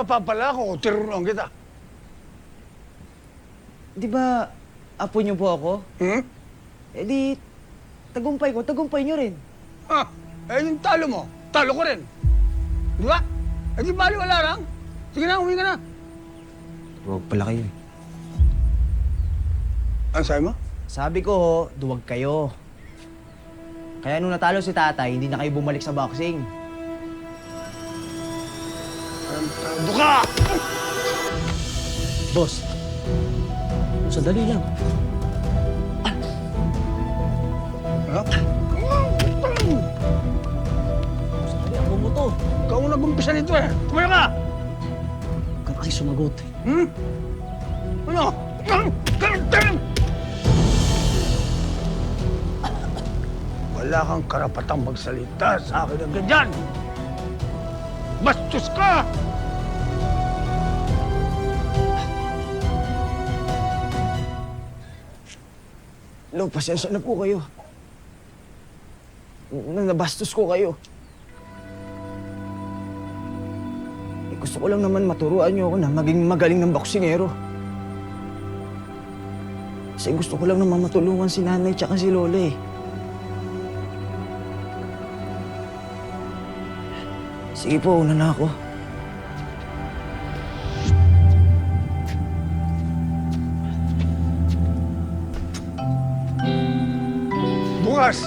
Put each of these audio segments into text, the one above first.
mapapala ko kung tinuruan kita. Di ba, apo niyo po ako? Hmm? Eh di, tagumpay ko, tagumpay niyo rin. Ha? Eh, yung talo mo, talo ko rin. Di ba? Eh, di bali wala lang. Sige na, uwi ka na. Huwag pala kayo eh. Ano sabi mo? Sabi ko ho, duwag kayo. Kaya nung natalo si tatay, hindi na kayo bumalik sa boxing. Tarantado ka! Boss, sandali lang. Ha? Sandali, ako mo to. Ikaw ang nag-umpisa nito eh. Tumayo ka! Huwag ka kasi sumagot. Hmm? Ano? Wala kang karapatang magsalita sa akin ng ganyan! Bastos ka! Lo, pasensya na po kayo. Nabastos ko kayo. Eh, gusto ko lang naman maturuan niyo ako na maging magaling ng boksingero. Kasi gusto ko lang naman matulungan si nanay tsaka si lola eh. Sige po, una na ako. Bukas!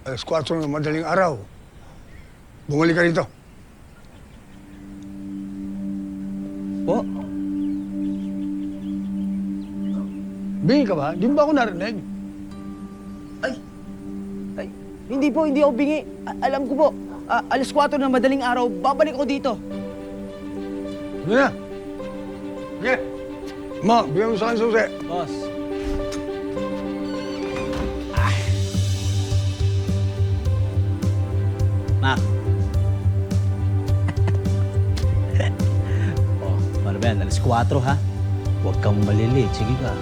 Alas 4 ng madaling araw. Bumalik ka rito. Po? Bingi ka ba? Di ba ako narinig? Ay, hindi po, hindi ako bingi. Alam ko po, alas 4 ng madaling araw, babalik ako dito. Sige na. Sige. Ma, bigyan mo sa akin susi. Boss. Mac. Oh, paano ba yan? Alas 4 ha? Huwag kang malilate. Sige ka.